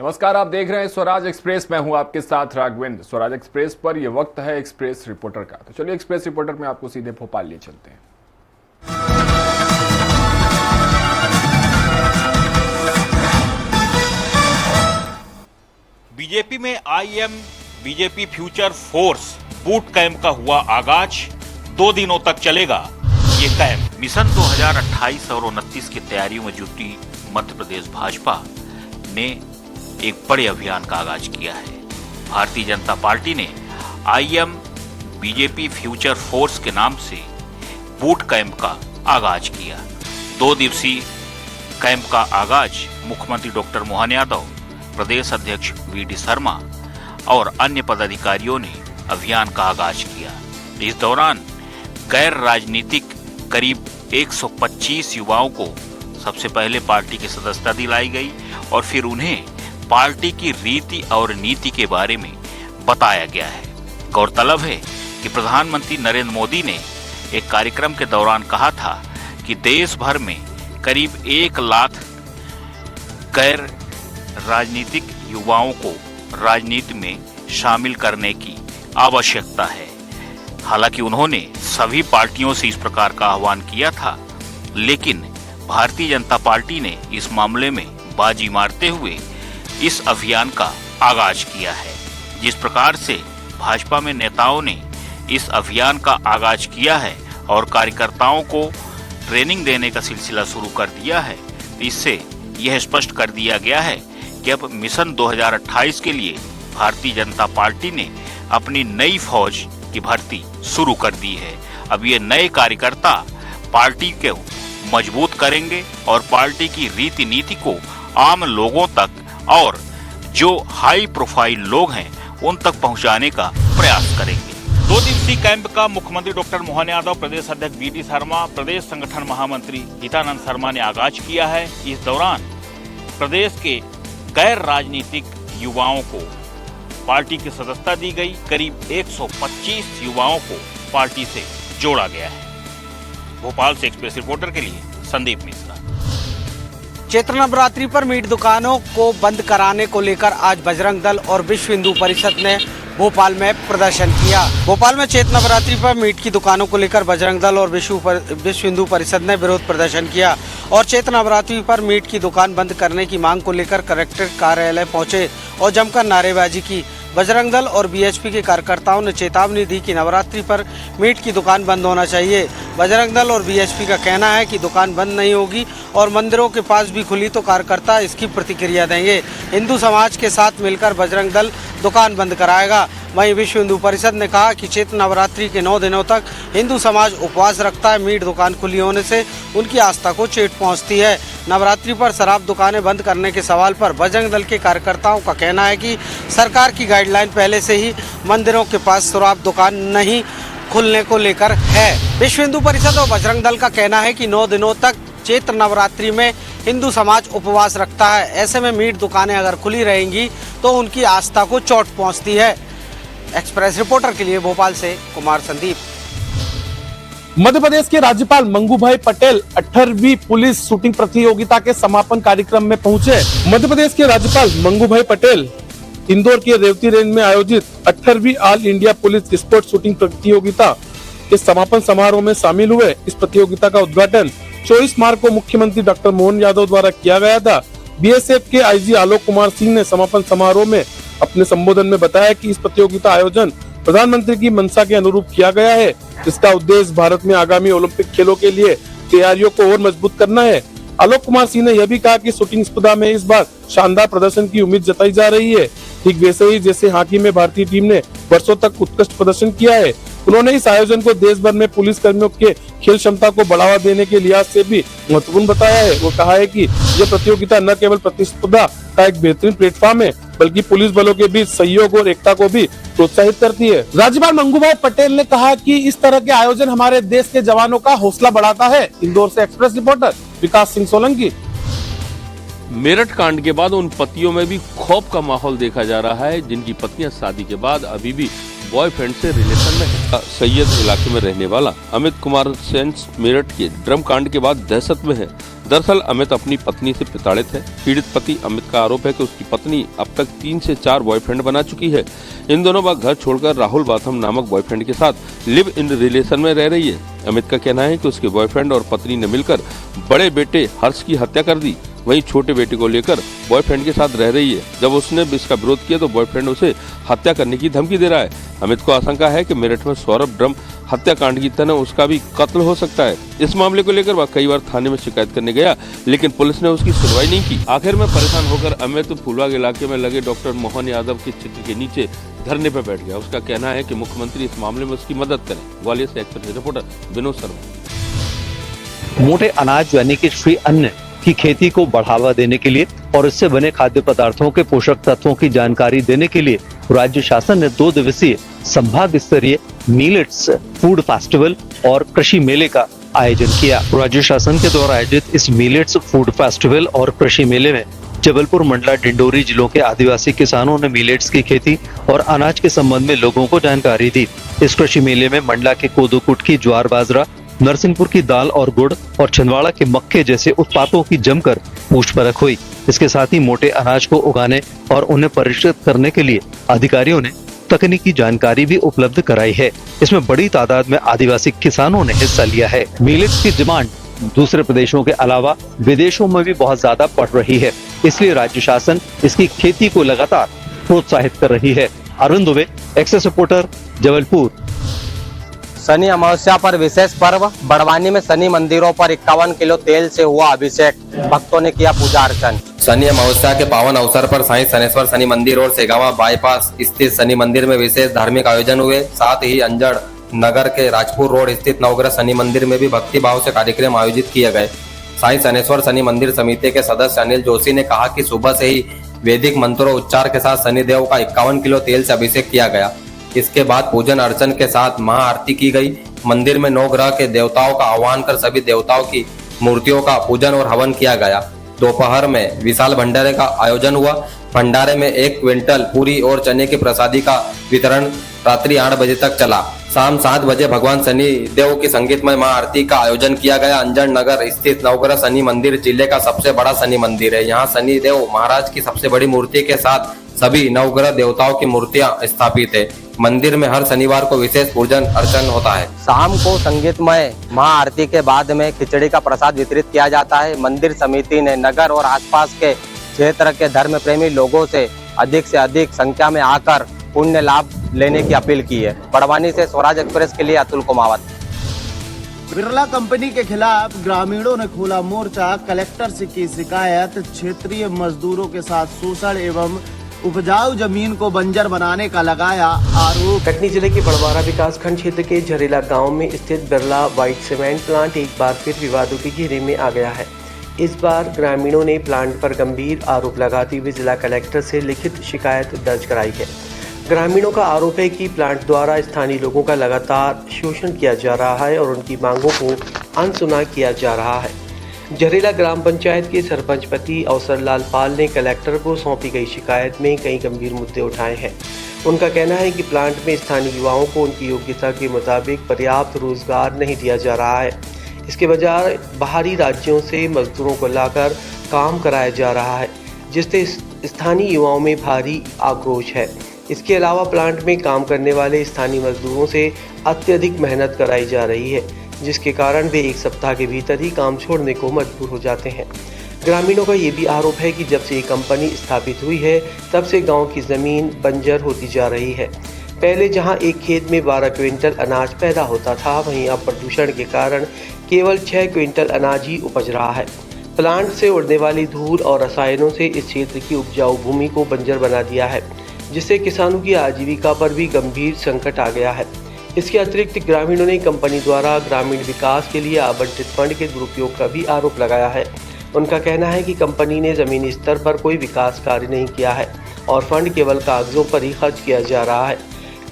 नमस्कार, आप देख रहे हैं स्वराज एक्सप्रेस। मैं हूं आपके साथ राघवेंद्र। स्वराज एक्सप्रेस पर यह वक्त है एक्सप्रेस रिपोर्टर का। तो चलिए एक्सप्रेस रिपोर्टर में आपको सीधे भोपाल ले चलते हैं। बीजेपी में I'm BJP future force boot camp का हुआ आगाज। 2 दिनों तक चलेगा ये कैंप। मिशन 2028 और 29 की तैयारियों में जुटी मध्य प्रदेश भाजपा ने एक बड़े अभियान का आगाज किया है। भारतीय जनता पार्टी ने आईएम बीजेपी फ्यूचर फोर्स के नाम से बूट कैंप का आगाज किया। 2 दिवसीय कैंप का आगाज मुख्यमंत्री डॉक्टर मोहन यादव, प्रदेश अध्यक्ष वी.डी. शर्मा और अन्य पदाधिकारियों ने अभियान का आगाज किया। इस दौरान गैर राजनीतिक करीब 125 युवाओं को सबसे पहले पार्टी की सदस्यता दिलाई गई और फिर उन्हें पार्टी की रीति और नीति के बारे में बताया गया है। गौरतलब है कि प्रधानमंत्री नरेंद्र मोदी ने एक कार्यक्रम के दौरान कहा था कि देश भर में करीब 1 लाख गैर राजनीतिक युवाओं को राजनीति में शामिल करने की आवश्यकता है। हालांकि उन्होंने सभी पार्टियों से इस प्रकार का आह्वान किया था, लेकिन भारतीय जनता पार्टी ने इस मामले में बाजी मारते हुए इस अभियान का आगाज किया है। जिस प्रकार से भाजपा में नेताओं ने इस अभियान का आगाज किया है और कार्यकर्ताओं को ट्रेनिंग देने का सिलसिला शुरू कर दिया है, इससे यह स्पष्ट कर दिया गया है कि अब मिशन 2028 के लिए भारतीय जनता पार्टी ने अपनी नई फौज की भर्ती शुरू कर दी है। अब ये नए कार्यकर्ता पार्टी को मजबूत करेंगे और पार्टी की रीति नीति को आम लोगों तक और जो हाई प्रोफाइल लोग हैं उन तक पहुंचाने का प्रयास करेंगे। 2 दिवसीय कैंप का मुख्यमंत्री डॉक्टर मोहन यादव, प्रदेश अध्यक्ष वी.डी. शर्मा, प्रदेश संगठन महामंत्री हितानंद शर्मा ने आगाज किया है। इस दौरान प्रदेश के गैर राजनीतिक युवाओं को पार्टी की सदस्यता दी गई। करीब 125 युवाओं को पार्टी से जोड़ा गया है। भोपाल से एक्सप्रेस रिपोर्टर के लिए संदीप मिश्रा। चैत्र नवरात्रि पर मीट दुकानों को बंद कराने को लेकर आज बजरंग दल और विश्व हिंदू परिषद ने भोपाल में प्रदर्शन किया। भोपाल में चैत्र नवरात्रि पर मीट की दुकानों को लेकर बजरंग दल और विश्व हिंदू परिषद ने विरोध प्रदर्शन किया और चैत्र नवरात्रि पर मीट की दुकान बंद करने की मांग को लेकर कलेक्ट्रेट कार्यालय पहुंचे और जमकर नारेबाजी की। बजरंग दल और बीएचपी के कार्यकर्ताओं ने चेतावनी दी कि नवरात्रि पर मीट की दुकान बंद होना चाहिए। बजरंग दल और बीएचपी का कहना है कि दुकान बंद नहीं होगी और मंदिरों के पास भी खुली तो कार्यकर्ता इसकी प्रतिक्रिया देंगे। हिंदू समाज के साथ मिलकर बजरंग दल दुकान बंद कराएगा। वहीं विश्व हिंदू परिषद ने कहा कि चैत्र नवरात्रि के 9 दिनों तक हिंदू समाज उपवास रखता है। मीट दुकान खुली होने से उनकी आस्था को चोट पहुंचती है। नवरात्रि पर शराब दुकानें बंद करने के सवाल पर बजरंग दल के कार्यकर्ताओं का कहना है कि सरकार की गाइडलाइन पहले से ही मंदिरों के पास शराब दुकान नहीं खुलने को लेकर है। विश्व हिंदू परिषद और बजरंग दल का कहना है कि 9 दिनों तक चैत्र नवरात्रि में हिंदू समाज उपवास रखता है। ऐसे में मीट दुकानें अगर खुली रहेंगी तो उनकी आस्था को चोट पहुंचती है। एक्सप्रेस रिपोर्टर के लिए भोपाल से कुमार संदीप। मध्य प्रदेश के राज्यपाल मंगूभाई पटेल 18वीं पुलिस शूटिंग प्रतियोगिता के समापन कार्यक्रम में पहुंचे। मध्य प्रदेश के राज्यपाल मंगूभाई पटेल इंदौर के रेवती रेंज में आयोजित 18वीं all India police sports shooting प्रतियोगिता के समापन समारोह में शामिल हुए। इस प्रतियोगिता का उद्घाटन 24 मार्च को मुख्यमंत्री डॉक्टर मोहन यादव द्वारा किया गया था। बीएसएफ के आईजी आलोक कुमार सिंह ने समापन समारोह में अपने संबोधन में बताया कि इस प्रतियोगिता आयोजन प्रधानमंत्री की मंशा के अनुरूप किया गया है। इसका उद्देश्य भारत में आगामी ओलंपिक खेलों के लिए तैयारियों को और मजबूत करना है। आलोक कुमार सिंह ने यह भी कहा कि शूटिंग स्पर्धा में इस बार शानदार प्रदर्शन की उम्मीद जताई जा रही है, ठीक वैसे ही जैसे हॉकी में भारतीय टीम ने वर्षों तक उत्कृष्ट प्रदर्शन किया है। उन्होंने इस आयोजन को देश भर में पुलिस कर्मियों के खेल क्षमता को बढ़ावा देने के लिहाज से भी महत्वपूर्ण बताया है। वो कहा है कि यह प्रतियोगिता न केवल प्रतिस्पर्धा का एक बेहतरीन प्लेटफॉर्म है, बल्कि पुलिस बलों के बीच सहयोग और एकता को भी प्रोत्साहित करती है। राज्यपाल मंगूभाई पटेल ने कहा कि इस तरह के आयोजन हमारे देश के जवानों का हौसला बढ़ाता है। इंदौर से एक्सप्रेस रिपोर्टर विकास सिंह सोलंकी। मेरठ कांड के बाद उन पतियों में भी खौफ का माहौल देखा जा रहा है जिनकी पत्नियां शादी के बाद अभी भी बॉयफ्रेंड से रिलेशन में है। सैयद इलाके में रहने वाला अमित कुमार सेन मेरठ के ड्रम कांड के बाद दहशत में है। दरअसल अमित अपनी पत्नी से प्रताड़ित है। पीड़ित पति अमित का आरोप है कि उसकी पत्नी अब तक 3 से 4 बॉयफ्रेंड बना चुकी है। इन दोनों बार घर छोड़कर राहुल बाथम नामक बॉयफ्रेंड के साथ लिव इन रिलेशन में रह रही है। अमित का कहना है कि उसके बॉयफ्रेंड और पत्नी ने मिलकर बड़े बेटे हर्ष की हत्या कर दी। वहीं छोटे बेटे को लेकर बॉयफ्रेंड के साथ रह रही है। जब उसने इसका विरोध किया तो बॉयफ्रेंड उसे हत्या करने की धमकी दे रहा है। अमित को आशंका है कि मेरठ में सौरभ ड्रम हत्याकांड की तरह उसका भी कत्ल हो सकता है। इस मामले को लेकर वह कई बार थाने में शिकायत करने गया, लेकिन पुलिस ने उसकी सुनवाई नहीं की। आखिर में परेशान होकर अमित फूलबाग इलाके में लगे डॉक्टर मोहन यादव के चित्र के नीचे धरने पर बैठ गया। उसका कहना है कि मुख्यमंत्री इस मामले में उसकी मदद करें। ग्वालियर से एक्सप्रेस रिपोर्टर विनोद शर्मा। मोटे अनाज यानी कि श्री अन्न की खेती को बढ़ावा देने के लिए और इससे बने खाद्य पदार्थों के पोषक तत्वों की जानकारी देने के लिए राज्य शासन ने 2 दिवसीय संभाग स्तरीय मिलेट्स फूड फेस्टिवल और कृषि मेले का आयोजन किया। राज्य शासन के द्वारा आयोजित इस मिलेट्स फूड फेस्टिवल और कृषि मेले में जबलपुर, मंडला, डिंडोरी जिलों के आदिवासी किसानों ने मिलेट्स की खेती और अनाज के संबंध में लोगों को जानकारी दी। इस कृषि मेले में मंडला के कोदो कुटकी, ज्वार बाजरा, नरसिंहपुर की दाल और गुड़ और छिंदवाड़ा के मक्के जैसे उत्पादों की जमकर पूछ परख हुई। इसके साथ ही मोटे अनाज को उगाने और उन्हें परिष्कृत करने के लिए अधिकारियों ने तकनीकी जानकारी भी उपलब्ध कराई है। इसमें बड़ी तादाद में आदिवासी किसानों ने हिस्सा लिया है। मिलेट्स की डिमांड दूसरे प्रदेशों के अलावा विदेशों में भी बहुत ज्यादा बढ़ रही है, इसलिए राज्य शासन इसकी खेती को लगातार प्रोत्साहित कर रही है। Arun Dubey, access reporter, Jabalpur. शनि अमावस्या पर विशेष पर्व बड़वानी में शनि मंदिरों पर 51 किलो तेल से हुआ अभिषेक, भक्तों ने किया पूजा अर्चन। शनि अमावस्या के पावन अवसर पर साईं सनेश्वर शनि मंदिर और सेगावा बाईपास स्थित शनि मंदिर में विशेष धार्मिक आयोजन हुए। साथ ही अंजड़ नगर के राजपुर रोड स्थित नवग्रह शनि मंदिर में भी भक्ति भाव से कार्यक्रम आयोजित किए गए। साईं सनेश्वर शनि मंदिर समिति के सदस्य अनिल जोशी ने कहा कि सुबह से ही वैदिक मंत्रों उच्चार के साथ शनिदेव का 51 किलो तेल से अभिषेक किया गया। इसके बाद पूजन अर्चन के साथ महाआरती की गई। मंदिर में 9 ग्रह के देवताओं का आह्वान कर सभी देवताओं की मूर्तियों का पूजन और हवन किया गया। दोपहर में विशाल भंडारे का आयोजन हुआ। भंडारे में 1 क्विंटल पूरी और चने की प्रसादी का वितरण रात्रि 8 बजे तक चला। शाम 7 बजे भगवान शनि देव की संगीतमय महाआरती का आयोजन किया गया। अंजड़ नगर स्थित नवग्रह शनि मंदिर जिले का सबसे बड़ा शनि मंदिर है। यहाँ शनि देव महाराज की सबसे बड़ी मूर्ति के साथ सभी नवग्रह देवताओं की मूर्तियां स्थापित है। मंदिर में हर शनिवार को विशेष पूजन अर्चन होता है। शाम को संगीतमय महाआरती के बाद में खिचड़ी का प्रसाद वितरित किया जाता है। मंदिर समिति ने नगर और आसपास के क्षेत्र के धर्म प्रेमी लोगों से अधिक संख्या में आकर पुण्य लाभ लेने की अपील की है। बड़वानी से स्वराज एक्सप्रेस के लिए अतुल कुमावत। बिरला कंपनी के खिलाफ ग्रामीणों ने खोला मोर्चा, कलेक्टर से की शिकायत। क्षेत्रीय मजदूरों के साथ शोषण एवं उपजाऊ जमीन को बंजर बनाने का लगाया आरोप। कटनी जिले के बड़वारा विकास खंड क्षेत्र के झरेला गांव में स्थित बिरला व्हाइट सीमेंट प्लांट एक बार फिर विवादों के घेरे में आ गया है। इस बार ग्रामीणों ने प्लांट पर गंभीर आरोप लगाते हुए जिला कलेक्टर से लिखित शिकायत दर्ज कराई है। ग्रामीणों का आरोप है कि प्लांट द्वारा स्थानीय लोगों का लगातार शोषण किया जा रहा है और उनकी मांगों को अनसुना किया जा रहा है। झरेला ग्राम पंचायत के सरपंच पति अवसर लाल पाल ने कलेक्टर को सौंपी गई शिकायत में कई गंभीर मुद्दे उठाए हैं। उनका कहना है कि प्लांट में स्थानीय युवाओं को उनकी योग्यता के मुताबिक पर्याप्त रोजगार नहीं दिया जा रहा है। इसके बजाय बाहरी राज्यों से मजदूरों को लाकर काम कराया जा रहा है, जिससे स्थानीय युवाओं में भारी आक्रोश है। इसके अलावा प्लांट में काम करने वाले स्थानीय मजदूरों से अत्यधिक मेहनत कराई जा रही है, जिसके कारण वे 1 सप्ताह के भीतर ही काम छोड़ने को मजबूर हो जाते हैं। ग्रामीणों का ये भी आरोप है कि जब से ये कंपनी स्थापित हुई है तब से गांव की ज़मीन बंजर होती जा रही है। पहले जहां एक खेत में 12 क्विंटल अनाज पैदा होता था, वहीं अब प्रदूषण के कारण केवल 6 क्विंटल अनाज ही उपज रहा है। प्लांट से उड़ने वाली धूल और रसायनों से इस क्षेत्र की उपजाऊ भूमि को बंजर बना दिया है, जिससे किसानों की आजीविका पर भी गंभीर संकट आ गया है। इसके अतिरिक्त ग्रामीणों ने कंपनी द्वारा ग्रामीण विकास के लिए आवंटित फंड के दुरुपयोग का भी आरोप लगाया है। उनका कहना है कि कंपनी ने ज़मीनी स्तर पर कोई विकास कार्य नहीं किया है और फंड केवल कागजों पर ही खर्च किया जा रहा है।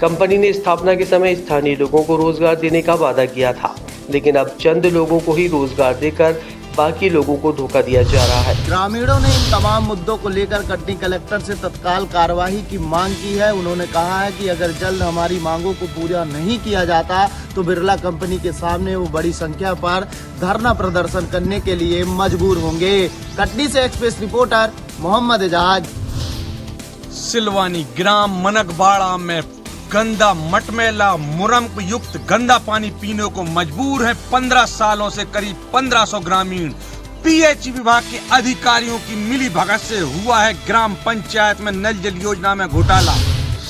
कंपनी ने स्थापना के समय स्थानीय लोगों को रोजगार देने का वादा किया था, लेकिन अब चंद लोगों को ही रोजगार देकर बाकी लोगों को धोखा दिया जा रहा है। ग्रामीणों ने इन तमाम मुद्दों को लेकर कटनी कलेक्टर से तत्काल कार्यवाही की मांग की है। उन्होंने कहा है कि अगर जल्द हमारी मांगों को पूरा नहीं किया जाता तो बिरला कंपनी के सामने वो बड़ी संख्या पर धरना प्रदर्शन करने के लिए मजबूर होंगे। कटनी से एक्सप्रेस रिपोर्टर मोहम्मद एजाज। सिलवानी ग्राम मनकबाड़ा में गंदा मटमैला मुरम युक्त गंदा पानी पीने को मजबूर है 15 सालों से करीब 1500 ग्रामीण। पीएच विभाग के अधिकारियों की मिली भगत से हुआ है ग्राम पंचायत में नल जल योजना में घोटाला।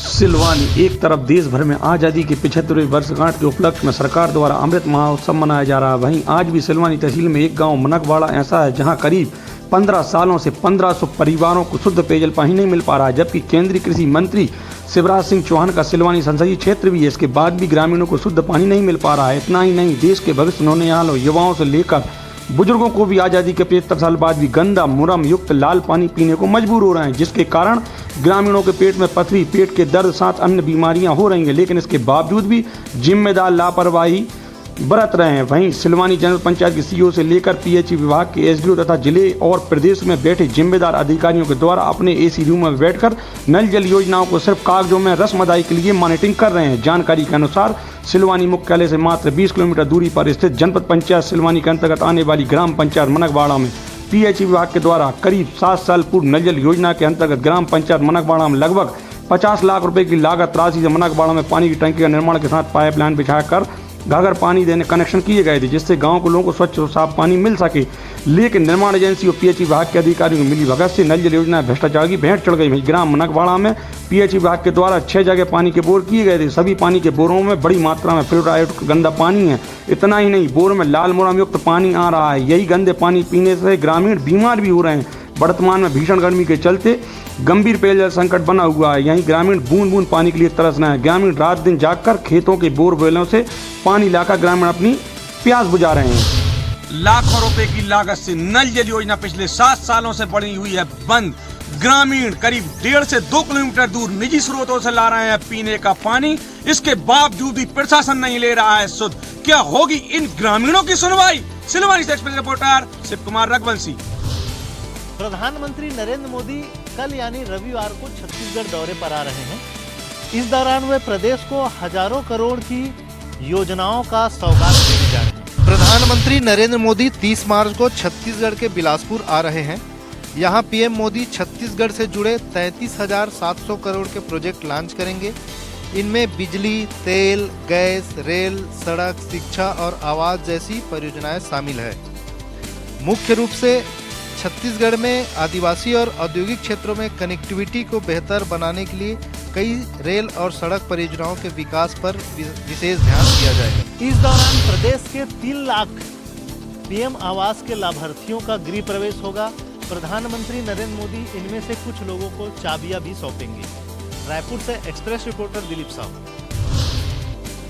सिलवानी एक तरफ देश भर में आजादी की 75वीं वर्षगांठ के उपलक्ष्य में सरकार द्वारा अमृत महोत्सव मनाया जा रहा है, वहीं आज भी सिलवानी तहसील में एक गांव मनकबाड़ा ऐसा है जहां करीब 15 सालों से 1500 परिवारों को शुद्ध पेयजल पानी नहीं मिल पा रहा है, जबकि केंद्रीय कृषि मंत्री शिवराज सिंह चौहान का सिलवानी संसदीय क्षेत्र भी है। इसके बाद भी ग्रामीणों को शुद्ध पानी नहीं मिल पा रहा है। इतना ही नहीं, देश के भविष्य होने वाले युवाओं से लेकर बुजुर्गों को भी आजादी के 75 साल बाद भी गंदा मुरम युक्त लाल पानी पीने को मजबूर हो रहे हैं, जिसके कारण ग्रामीणों के पेट में पथरी, पेट के दर्द साथ अन्य बीमारियां हो रही हैं। लेकिन इसके बावजूद भी जिम्मेदार लापरवाही बरत रहे हैं। वहीं सिलवानी जनपद पंचायत के सीईओ से लेकर पीएचई विभाग के एसडीओ तथा जिले और प्रदेश में बैठे जिम्मेदार अधिकारियों के द्वारा अपने एसी रूम में बैठकर नल जल योजनाओं को सिर्फ कागजों में रस्म अदाई के लिए मॉनिटरिंग कर रहे हैं। जानकारी के अनुसार सिलवानी मुख्यालय से मात्र 20 किलोमीटर दूरी पर स्थित जनपद पंचायत सिलवानी के अंतर्गत आने वाली ग्राम पंचायत मनकबाड़ा में पीएचई विभाग के द्वारा करीब 7 साल पूर्व नल जल योजना के अंतर्गत ग्राम पंचायत मनकबाड़ा में लगभग 50 लाख रुपए की लागत राशि से मनकबाड़ा में पानी की टंकी का निर्माण के साथ पाइपलाइन बिछाकर घाघर पानी देने कनेक्शन किए गए थे, जिससे गांव के लोगों को स्वच्छ और साफ पानी मिल सके। लेकिन निर्माण एजेंसी और पीएचई विभाग के अधिकारियों को मिली भगत से नल जल योजना भ्रष्टाचार की भेंट चढ़ गई। ग्राम मनकबाड़ा में पीएचई विभाग के द्वारा 6 जगह पानी के बोर किए गए थे। सभी पानी के बोरों में बड़ी मात्रा में फ्लोराइड गंदा पानी है। इतना ही नहीं, बोर में लाल मुरम युक्त पानी आ रहा है। यही गंदे पानी पीने से ग्रामीण बीमार भी हो रहे हैं। वर्तमान में भीषण गर्मी के चलते गंभीर पेयजल संकट बना हुआ है। यहीं ग्रामीण बूंद बूंद पानी के लिए तरस रहे हैं। ग्रामीण रात दिन जागकर खेतों के बोरवेलों से पानी लाकर ग्रामीण अपनी प्यास बुझा रहे हैं। लाखों रुपए की लागत से नल जल योजना पिछले 7 सालों से बनी हुई है बंद। ग्रामीण करीब 1.5 से 2 किलोमीटर दूर निजी स्रोतों से ला रहे हैं पीने का पानी। इसके बावजूद भी प्रशासन नहीं ले रहा है सुध। क्या होगी इन ग्रामीणों की सुनवाई? सिलवानी से एक्सप्रेस रिपोर्टर शिव कुमार रघुवंशी। प्रधानमंत्री नरेंद्र मोदी कल यानी रविवार को छत्तीसगढ़ दौरे पर आ रहे हैं। इस दौरान वे प्रदेश को हजारों करोड़ की योजनाओं का सौगात देने जा रहे हैं। प्रधानमंत्री नरेंद्र मोदी 30 मार्च को छत्तीसगढ़ के बिलासपुर आ रहे हैं। यहां पीएम मोदी छत्तीसगढ़ से जुड़े 33,700 करोड़ के प्रोजेक्ट लॉन्च करेंगे। इनमें बिजली, तेल, गैस, रेल, सड़क, शिक्षा और आवास जैसी परियोजनाएं शामिल है। मुख्य रूप से छत्तीसगढ़ में आदिवासी और औद्योगिक क्षेत्रों में कनेक्टिविटी को बेहतर बनाने के लिए कई रेल और सड़क परियोजनाओं के विकास पर विशेष ध्यान दिया जाएगा। इस दौरान प्रदेश के 3 लाख पीएम आवास के लाभार्थियों का गृह प्रवेश होगा। प्रधानमंत्री नरेंद्र मोदी इनमें से कुछ लोगों को चाबियां भी सौंपेंगे। रायपुर से एक्सप्रेस रिपोर्टर दिलीप साहू।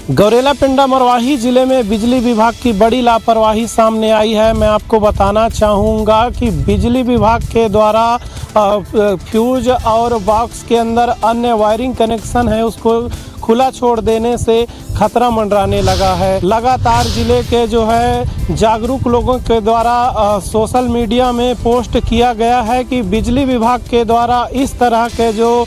गौरेला पिंडा मरवाही जिले में बिजली विभाग की बड़ी लापरवाही सामने आई है। मैं आपको बताना चाहूँगा कि बिजली विभाग के द्वारा फ्यूज और बॉक्स के अंदर अन्य वायरिंग कनेक्शन है उसको खुला छोड़ देने से खतरा मंडराने लगा है। लगातार जिले के जो है जागरूक लोगों के द्वारा सोशल मीडिया में पोस्ट किया गया है कि बिजली विभाग के द्वारा इस तरह के जो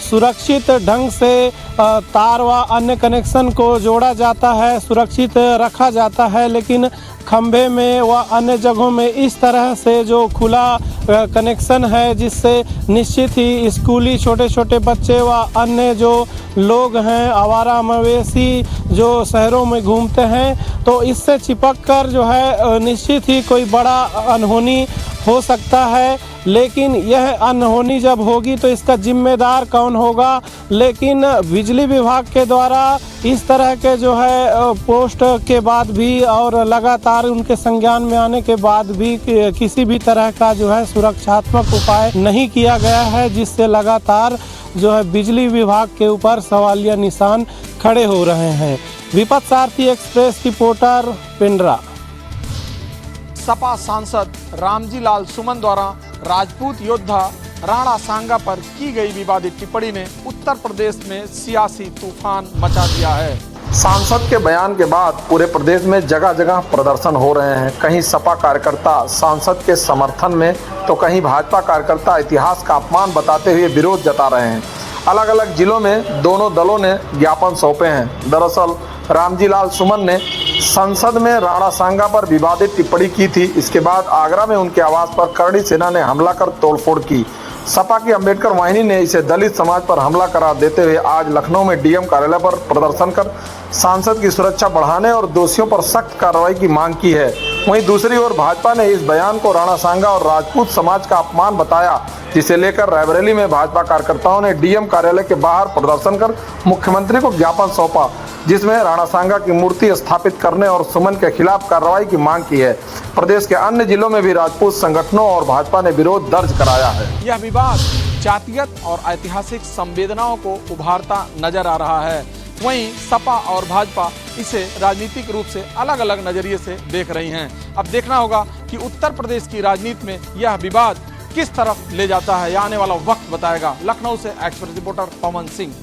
सुरक्षित ढंग से तार व अन्य कनेक्शन को जोड़ा जाता है, सुरक्षित रखा जाता है, लेकिन खंभे में व अन्य जगहों में इस तरह से जो खुला कनेक्शन है जिससे निश्चित ही स्कूली छोटे छोटे बच्चे व अन्य जो लोग हैं आवारा मवेशी जो शहरों में घूमते हैं तो इससे चिपक कर जो है निश्चित ही कोई बड़ा अनहोनी हो सकता है। लेकिन यह अनहोनी जब होगी तो इसका जिम्मेदार कौन होगा? लेकिन बिजली विभाग के द्वारा इस तरह के जो है पोस्ट के बाद भी और लगातार उनके संज्ञान में आने के बाद भी किसी भी तरह का जो है सुरक्षात्मक उपाय नहीं किया गया है, जिससे लगातार जो है बिजली विभाग के ऊपर सवालिया निशान खड़े हो रहे हैं। विपत सारथी एक्सप्रेस रिपोर्टर पिंडरा। सपा सांसद रामजी लाल सुमन द्वारा राजपूत योद्धा राणा सांगा पर की गई विवादित टिप्पणी ने उत्तर प्रदेश में सियासी तूफान मचा दिया है। सांसद के बयान के बाद पूरे प्रदेश में जगह जगह प्रदर्शन हो रहे हैं। कहीं सपा कार्यकर्ता सांसद के समर्थन में तो कहीं भाजपा कार्यकर्ता इतिहास का अपमान बताते हुए विरोध जता रहे हैं। अलग अलग जिलों में दोनों दलों ने ज्ञापन सौंपे हैं। दरअसल रामजी लाल सुमन ने संसद में राणा सांगा पर विवादित टिप्पणी की थी। इसके बाद आगरा में उनके आवास पर करणी सेना ने हमला कर तोड़फोड़ की। सपा की अंबेडकर वाहिनी ने इसे दलित समाज पर हमला करार देते हुए आज लखनऊ में डीएम कार्यालय पर प्रदर्शन कर सांसद की सुरक्षा बढ़ाने और दोषियों पर सख्त कार्रवाई की मांग की है। वहीं दूसरी ओर भाजपा ने इस बयान को राणा सांगा और राजपूत समाज का अपमान बताया, जिसे लेकर रायबरेली में भाजपा कार्यकर्ताओं ने डीएम कार्यालय के बाहर प्रदर्शन कर मुख्यमंत्री को ज्ञापन सौंपा, जिसमें राणा सांगा की मूर्ति स्थापित करने और सुमन के खिलाफ कार्रवाई की मांग की है। प्रदेश के अन्य जिलों में भी राजपूत संगठनों और भाजपा ने विरोध दर्ज कराया है। यह विवाद जातीयत और ऐतिहासिक संवेदनाओं को उभारता नजर आ रहा है। वहीं सपा और भाजपा इसे राजनीतिक रूप से अलग अलग नजरिए से देख रही हैं। अब देखना होगा कि उत्तर प्रदेश की राजनीति में यह विवाद किस तरफ ले जाता है। यह आने वाला वक्त बताएगा। लखनऊ से एक्सप्रेस रिपोर्टर पवन सिंह।